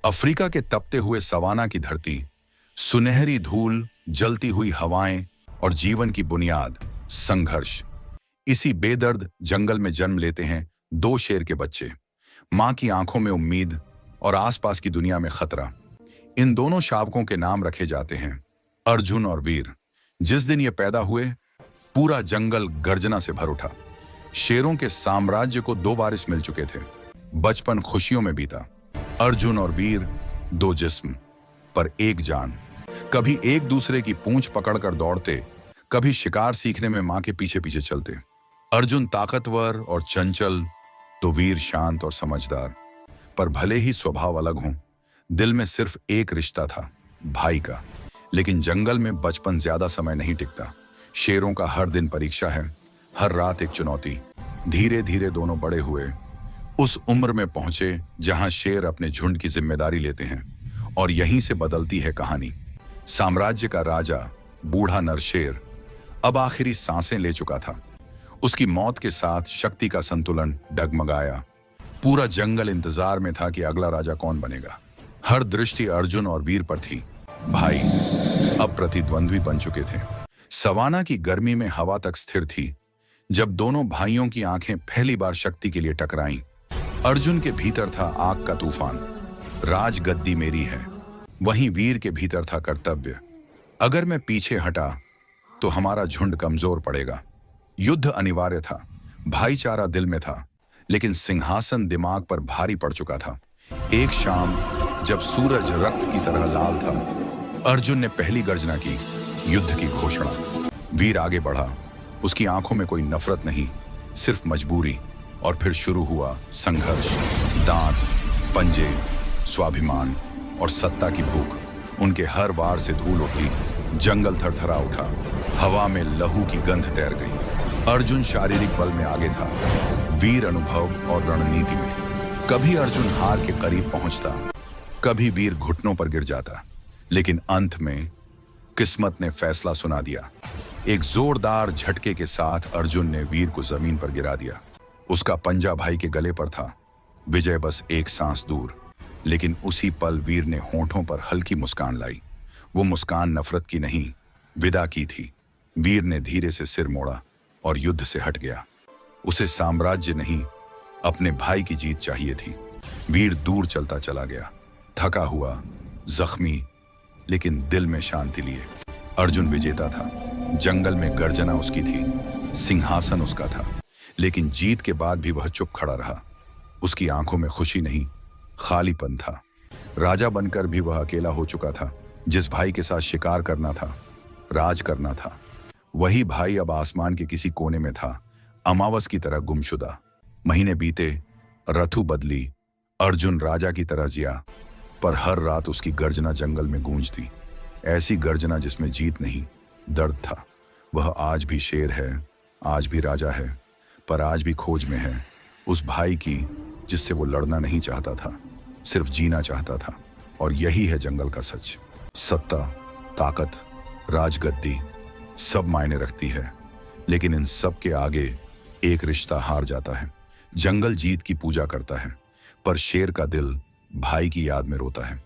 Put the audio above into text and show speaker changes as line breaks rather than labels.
Africa के तपते हुए सवाना की धरती, सुनहरी धूल, जलती हुई हवाएं और जीवन की बुनियाद संघर्ष। इसी बेदर्द जंगल में जन्म लेते हैं दो शेर के बच्चे। मां की आंखों में उम्मीद और आसपास की दुनिया में खतरा। इन दोनों शावकों के नाम रखे जाते हैं अर्जुन और वीर। जिस दिन ये पैदा हुए, पूरा जंगल गर्जना से भर उठा। शेरों के साम्राज्य को दो वारिस मिल चुके थे। बचपन खुशियों में बीता। अर्जुन और वीर, दो जिस्म पर एक जान। कभी एक दूसरे की पूंछ पकड़कर दौड़ते, कभी शिकार सीखने में मां के पीछे पीछे चलते। अर्जुन ताकतवर और चंचल, तो वीर शांत और समझदार। पर भले ही स्वभाव अलग हों, दिल में सिर्फ एक रिश्ता था, भाई का। लेकिन जंगल में बचपन ज्यादा समय नहीं टिकता। शेरों का हर दिन परीक्षा है, हर रात एक चुनौती। धीरे धीरे दोनों बड़े हुए, उस उम्र में पहुंचे जहां शेर अपने झुंड की जिम्मेदारी लेते हैं। और यहीं से बदलती है कहानी। साम्राज्य का राजा, बूढ़ा नरशेर, अब आखिरी सांसें ले चुका था। उसकी मौत के साथ शक्ति का संतुलन डगमगाया। पूरा जंगल इंतजार में था कि अगला राजा कौन बनेगा। हर दृष्टि अर्जुन और वीर पर थी। भाई अब प्रतिद्वंद्वी बन चुके थे। सवाना की गर्मी में हवा तक स्थिर थी जब दोनों भाइयों की आंखें पहली बार शक्ति के लिए टकराईं। अर्जुन के भीतर था आग का तूफान, राजगद्दी मेरी है। वहीं वीर के भीतर था कर्तव्य। अगर मैं पीछे हटा तो हमारा झुंड कमजोर पड़ेगा। युद्ध अनिवार्य था, भाईचारा दिल में था, लेकिन सिंहासन दिमाग पर भारी पड़ चुका था। एक शाम जब सूरज रक्त की तरह लाल था, अर्जुन ने पहली गर्जना की, युद्ध की घोषणा। वीर आगे बढ़ा। उसकी आंखों में कोई नफरत नहीं, सिर्फ मजबूरी। और फिर शुरू हुआ संघर्ष। दांत, पंजे, स्वाभिमान और सत्ता की भूख। उनके हर वार से धूल उठी, जंगल थरथरा उठा, हवा में लहू की गंध तैर गई। अर्जुन शारीरिक बल में आगे था, वीर अनुभव और रणनीति में। कभी अर्जुन हार के करीब पहुंचता, कभी वीर घुटनों पर गिर जाता। लेकिन अंत में किस्मत ने फैसला सुना दिया। एक जोरदार झटके के साथ अर्जुन ने वीर को जमीन पर गिरा दिया। उसका पंजा भाई के गले पर था। विजय बस एक सांस दूर। लेकिन उसी पल वीर ने होंठों पर हल्की मुस्कान लाई। वो मुस्कान नफरत की नहीं, विदा की थी। वीर ने धीरे से सिर मोड़ा और युद्ध से हट गया। उसे साम्राज्य नहीं, अपने भाई की जीत चाहिए थी। वीर दूर चलता चला गया, थका हुआ, जख्मी, लेकिन दिल में शांति लिए। अर्जुन विजेता था। जंगल में गर्जना उसकी थी, सिंहासन उसका था। लेकिन जीत के बाद भी वह चुप खड़ा रहा। उसकी आंखों में खुशी नहीं, खालीपन था। राजा बनकर भी वह अकेला हो चुका था। जिस भाई के साथ शिकार करना था, राज करना था, वही भाई अब आसमान के किसी कोने में था, अमावस की तरह गुमशुदा। महीने बीते, रथु बदली, अर्जुन राजा की तरह जिया, पर हर रात उसकी गर्जना जंगल में गूंजती। ऐसी गर्जना जिसमें जीत नहीं, दर्द था। वह आज भी शेर है, आज भी राजा है, पर आज भी खोज में है उस भाई की जिससे वो लड़ना नहीं चाहता था, सिर्फ जीना चाहता था। और यही है जंगल का सच। सत्ता, ताकत, राजगद्दी सब मायने रखती है, लेकिन इन सब के आगे एक रिश्ता हार जाता है। जंगल जीत की पूजा करता है, पर शेर का दिल भाई की याद में रोता है।